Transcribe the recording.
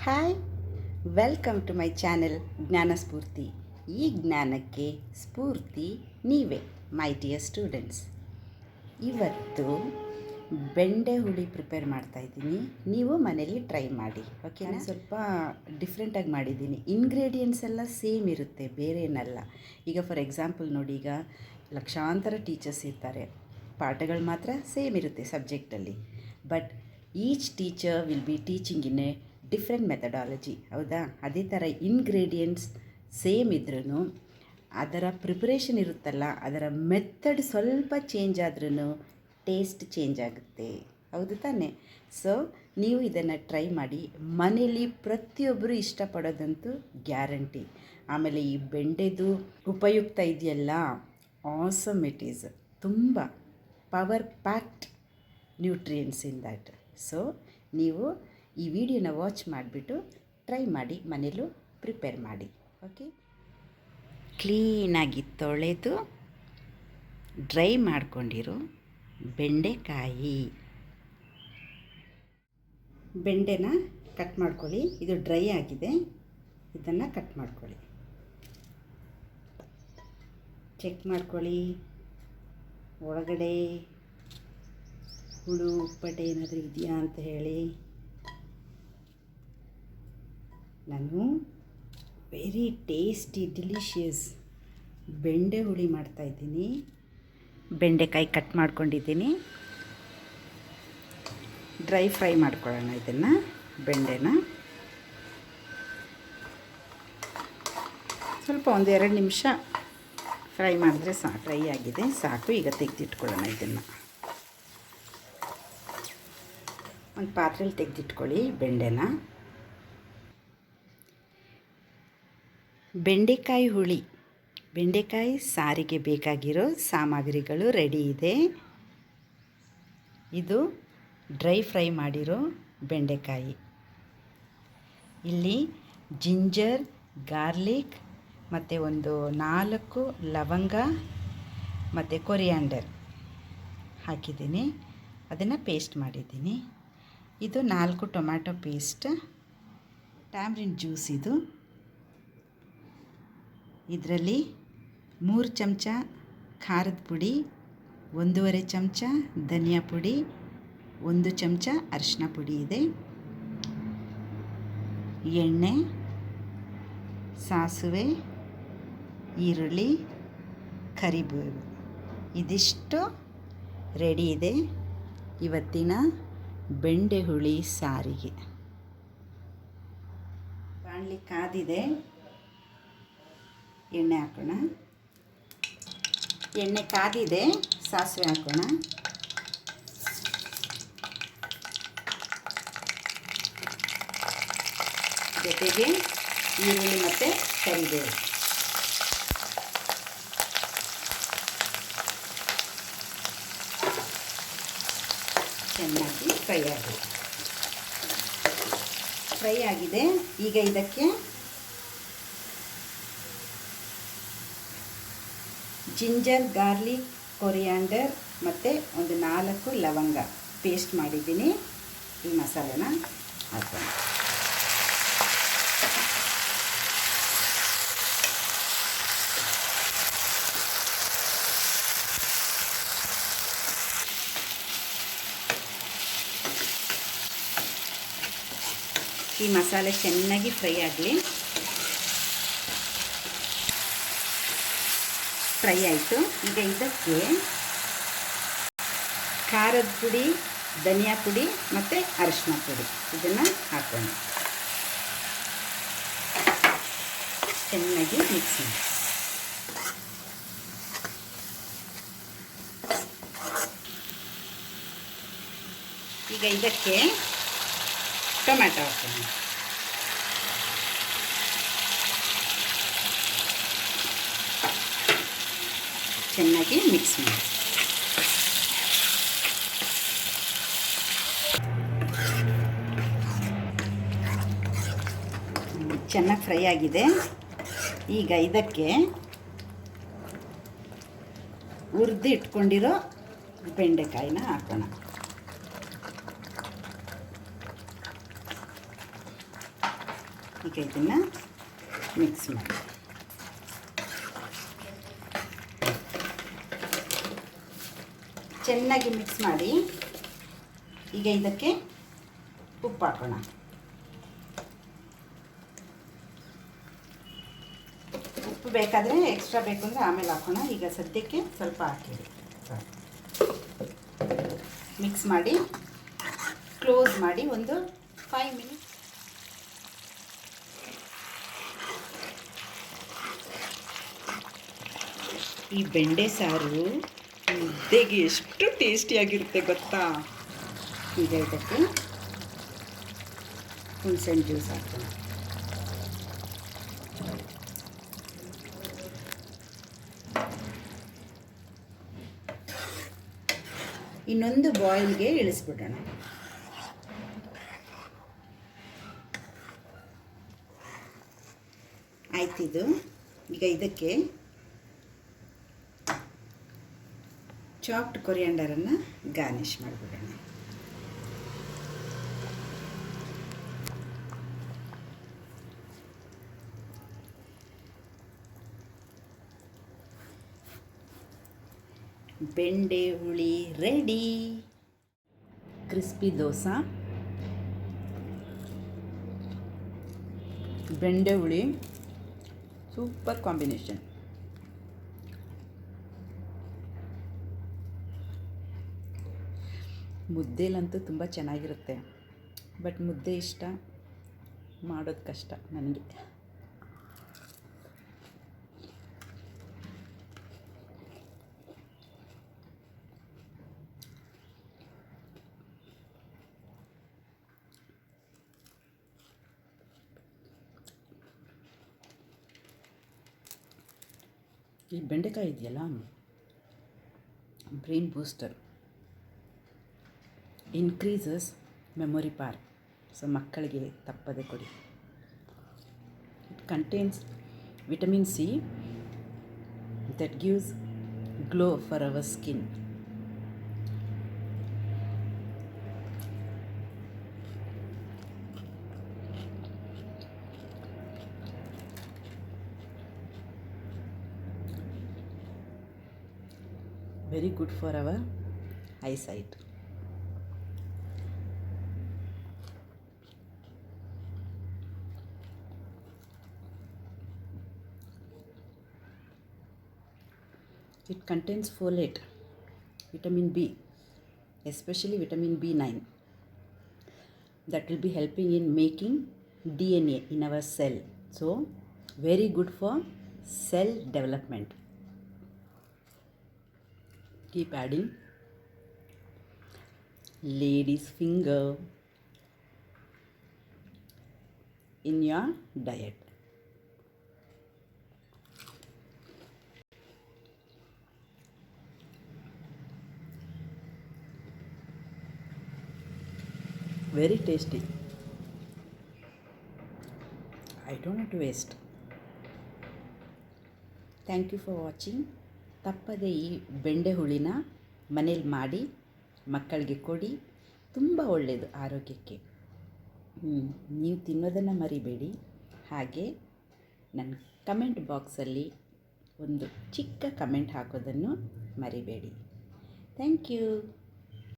Hi, welcome to my channel Jnana Spoorthi. ಈ ಜ್ಞಾನಕ್ಕೆ ಸ್ಫೂರ್ತಿ ನೀವೇ, ಮೈ ಡಿಯರ್ ಸ್ಟೂಡೆಂಟ್ಸ್. ಇವತ್ತು ಬೆಂಡೆ ಹುಳಿ ಪ್ರಿಪೇರ್ ಮಾಡ್ತಾಯಿದ್ದೀನಿ. ನೀವು ಮನೇಲಿ ಟ್ರೈ ಮಾಡಿ, ಓಕೆನಾ? ಸ್ವಲ್ಪ ಡಿಫ್ರೆಂಟಾಗಿ ಮಾಡಿದ್ದೀನಿ. ಇಂಗ್ರೀಡಿಯೆಂಟ್ಸ್ ಎಲ್ಲ ಸೇಮ್ ಇರುತ್ತೆ, ಬೇರೆ ಏನಲ್ಲ. ಈಗ ಫಾರ್ ಎಕ್ಸಾಂಪಲ್ ನೋಡಿ, ಈಗ ಲಕ್ಷಾಂತರ ಟೀಚರ್ಸ್ ಇರ್ತಾರೆ, ಪಾಠಗಳು ಮಾತ್ರ ಸೇಮ್ ಇರುತ್ತೆ ಸಬ್ಜೆಕ್ಟಲ್ಲಿ. But each teacher will be teaching in a different methodology, ಹೌದಾ? ಅದೇ ಥರ ಇಂಗ್ರೀಡಿಯೆಂಟ್ಸ್ ಸೇಮ್ ಇದ್ರೂ ಅದರ ಪ್ರಿಪ್ರೇಷನ್ ಇರುತ್ತಲ್ಲ, ಅದರ ಮೆಥಡ್ ಸ್ವಲ್ಪ ಚೇಂಜ್ ಆದ್ರೂ ಟೇಸ್ಟ್ ಚೇಂಜ್ ಆಗುತ್ತೆ, ಹೌದು ತಾನೇ? ಸೊ ನೀವು ಇದನ್ನು ಟ್ರೈ ಮಾಡಿ. ಮನೇಲಿ ಪ್ರತಿಯೊಬ್ಬರು ಇಷ್ಟಪಡೋದಂತೂ ಗ್ಯಾರಂಟಿ. ಆಮೇಲೆ ಈ ಬೆಂಡೆದು ಉಪಯುಕ್ತ ಇದೆಯಲ್ಲ, ಆಸಮ್ ಇಟ್ ಈಸ್. ತುಂಬ power packed nutrients in that. So ನೀವು ಈ ವಿಡಿಯೋನ ವಾಚ್ ಮಾಡಿಬಿಟ್ಟು ಟ್ರೈ ಮಾಡಿ, ಮನೇಲೂ ಪ್ರಿಪೇರ್ ಮಾಡಿ, ಓಕೆ? ಕ್ಲೀನಾಗಿ ತೊಳೆದು ಡ್ರೈ ಮಾಡ್ಕೊಂಡಿರೋ ಬೆಂಡೆನ ಕಟ್ ಮಾಡ್ಕೊಳ್ಳಿ. ಇದು ಡ್ರೈ ಆಗಿದೆ, ಇದನ್ನು ಕಟ್ ಮಾಡ್ಕೊಳ್ಳಿ. ಚೆಕ್ ಮಾಡ್ಕೊಳ್ಳಿ ಒಳಗಡೆ ಹುಳು ಉಪ್ಪಟೆ ಏನಾದರೂ ಇದೆಯಾ ಅಂತ ಹೇಳಿ. ನಾನು ವೆರಿ ಟೇಸ್ಟಿ ಡಿಲಿಷಿಯಸ್ ಬೆಂಡೆ ಹುಳಿ ಮಾಡ್ತಾಯಿದ್ದೀನಿ. ಬೆಂಡೆಕಾಯಿ ಕಟ್ ಮಾಡ್ಕೊಂಡಿದ್ದೀನಿ. ಡ್ರೈ ಫ್ರೈ ಮಾಡ್ಕೊಳ್ಳೋಣ ಇದನ್ನು, ಬೆಂಡೆನ ಸ್ವಲ್ಪ 1-2 ನಿಮಿಷ ಫ್ರೈ ಮಾಡಿದ್ರೆ ಸಾಕು. ಫ್ರೈ ಆಗಿದೆ, ಸಾಕು. ಈಗ ತೆಗೆದಿಟ್ಕೊಳ್ಳೋಣ ಇದನ್ನು. ಒಂದು ಪಾತ್ರೆಯಲ್ಲಿ ತೆಗೆದಿಟ್ಕೊಳ್ಳಿ ಬೆಂಡೆನ. ಬೆಂಡೆಕಾಯಿ ಹುಳಿ, ಬೆಂಡೆಕಾಯಿ ಸಾರಿಗೆ ಬೇಕಾಗಿರೋ ಸಾಮಗ್ರಿಗಳು ರೆಡಿ ಇದೆ. ಇದು ಡ್ರೈ ಫ್ರೈ ಮಾಡಿರೋ ಬೆಂಡೆಕಾಯಿ. ಇಲ್ಲಿ ಜಿಂಜರ್, ಗಾರ್ಲಿಕ್ ಮತ್ತು ಒಂದು 4 ಲವಂಗ ಮತ್ತು ಕೊರಿಯಾಂಡರ್ ಹಾಕಿದ್ದೀನಿ. ಅದನ್ನು ಪೇಸ್ಟ್ ಮಾಡಿದ್ದೀನಿ. ಇದು 4 ಟೊಮ್ಯಾಟೊ ಪೇಸ್ಟ್, ಟ್ಯಾಮ್ರಿನ್ ಜ್ಯೂಸ್. ಇದರಲ್ಲಿ 3 ಚಮಚ ಖಾರದ ಪುಡಿ, 1.5 ಚಮಚ ಧನಿಯಾ ಪುಡಿ, 1 ಚಮಚ ಅರಿಶಿನ ಪುಡಿ ಇದೆ. ಎಣ್ಣೆ, ಸಾಸಿವೆ, ಈರುಳ್ಳಿ, ಕರಿಬೇವು, ಇದಿಷ್ಟು ರೆಡಿ ಇದೆ ಇವತ್ತಿನ ಬೆಂಡೆ ಹುಳಿ ಸಾರಿಗೆ. ಬಾಣಲಿ ಕಾದಿದೆ, ಎಣ್ಣೆ ಹಾಕೋಣ. ಎಣ್ಣೆ ಕಾದಿದೆ, ಸಾಸಿವೆ ಹಾಕೋಣ. ಜೊತೆಗೆ ಈರುಳ್ಳಿ ಮತ್ತು ಕರಿಬೇವು. ಚೆನ್ನಾಗಿ ಫ್ರೈ ಆಗಿದೆ. ಈಗ ಇದಕ್ಕೆ ಜಿಂಜರ್, ಗಾರ್ಲಿಕ್, ಕೊರಿಯಾಂಡರ್ ಮತ್ತು ಒಂದು 4 ಲವಂಗ ಪೇಸ್ಟ್ ಮಾಡಿದ್ದೀನಿ. ಈ ಮಸಾಲೆನ ಹಾಕೋಣ. ಈ ಮಸಾಲೆ ಚೆನ್ನಾಗಿ ಫ್ರೈ ಆಗಲಿ. ಫ್ರೈ ಆಯಿತು. ಈಗ ಇದಕ್ಕೆ ಖಾರದ ಪುಡಿ, ಧನಿಯಾ ಪುಡಿ ಮತ್ತು ಅರಿಶಿನ ಪುಡಿ ಇದನ್ನು ಹಾಕೋಣ. ಚೆನ್ನಾಗಿ ಮಿಕ್ಸ್ ಮಾಡಿ. ಈಗ ಇದಕ್ಕೆ ಟೊಮ್ಯಾಟೊ ಹಾಕೋಣ. ಚೆನ್ನಾಗಿ ಮಿಕ್ಸ್ ಮಾಡಿ. ಚೆನ್ನಾಗಿ ಫ್ರೈ ಆಗಿದೆ. ಈಗ ಇದಕ್ಕೆ ಹುರಿದು ಇಟ್ಕೊಂಡಿರೋ ಬೆಂಡೆಕಾಯಿನ ಹಾಕೋಣ. ಈಗ ಇದನ್ನು ಮಿಕ್ಸ್ ಮಾಡಿ. ಚೆನ್ನಾಗಿ ಮಿಕ್ಸ್ ಮಾಡಿ ಈಗ ಇದಕ್ಕೆ ಉಪ್ಪು ಹಾಕೋಣ. ಉಪ್ಪು ಬೇಕಾದರೆ ಎಕ್ಸ್ಟ್ರಾ ಬೇಕು ಅಂದರೆ ಆಮೇಲೆ ಹಾಕೋಣ. ಈಗ ಸದ್ಯಕ್ಕೆ ಸ್ವಲ್ಪ ಹಾಕಿರಿ. ಮಿಕ್ಸ್ ಮಾಡಿ ಕ್ಲೋಸ್ ಮಾಡಿ ಒಂದು 5 ಮಿನಿಟ್ಸ್. ಈ ಬೆಂಡೆ ಸಾರು ಮುದ್ದೆಗೆ ಎಷ್ಟು ಟೇಸ್ಟಿಯಾಗಿರುತ್ತೆ ಗೊತ್ತಾ. ಈಗ ಇದಕ್ಕೆ ಹುಣಸೆಹಣ್ಣು ಜ್ಯೂಸ್ ಹಾಕೋಣ. ಇನ್ನೊಂದು ಬಾಯ್ಲ್ಗೆ ಇಳಿಸ್ಬಿಡೋಣ. ಆಯ್ತಿದು. ಈಗ ಇದಕ್ಕೆ ಚಾಪ್ಡ್ ಕೊರಿಯಾಂಡರನ್ನು ಗಾರ್ನಿಷ್ ಮಾಡಿಬಿಡೋಣ. ಬೆಂಡೆ ಹುಳಿ ರೆಡಿ. ಕ್ರಿಸ್ಪಿ ದೋಸೆ, ಬೆಂಡೆ ಹುಳಿ, ಸೂಪರ್ ಕಾಂಬಿನೇಷನ್. ಮುದ್ದೆಲಂತೂ ತುಂಬ ಚೆನ್ನಾಗಿರುತ್ತೆ, ಬಟ್ ಮುದ್ದೆ ಇಷ್ಟ, ಮಾಡೋದು ಕಷ್ಟ ನನಗೆ. ಈ ಬೆಂಡೆಕಾಯಿ ಇದೆಯಲ್ಲ, brain booster, increases memory power. So ಮಕ್ಕಳಿಗೆ ತಪ್ಪದೆ ಕೊಡಿ. It contains vitamin see that gives glow for our skin. Very good for our eyesight. It contains folate, vitamin B, especially vitamin B9, that will be helping in making DNA in our cell. So very good for cell development. Keep adding lady's finger in your diet. Very tasty. I don't want to waste. Thank you for watching. ತಪ್ಪದೆ ಈ ಬೆಂಡೆ ಹುಳಿನ ಮನೇಲಿ ಮಾಡಿ ಮಕ್ಕಳಿಗೆ ಕೊಡಿ, ತುಂಬ ಒಳ್ಳೆಯದು ಆರೋಗ್ಯಕ್ಕೆ. ನೀವು ತಿನ್ನೋದನ್ನು ಮರಿಬೇಡಿ. ಹಾಗೆ ನನ್ನ ಕಮೆಂಟ್ ಬಾಕ್ಸಲ್ಲಿ ಒಂದು ಚಿಕ್ಕ ಕಮೆಂಟ್ ಹಾಕೋದನ್ನು ಮರಿಬೇಡಿ. Thank you.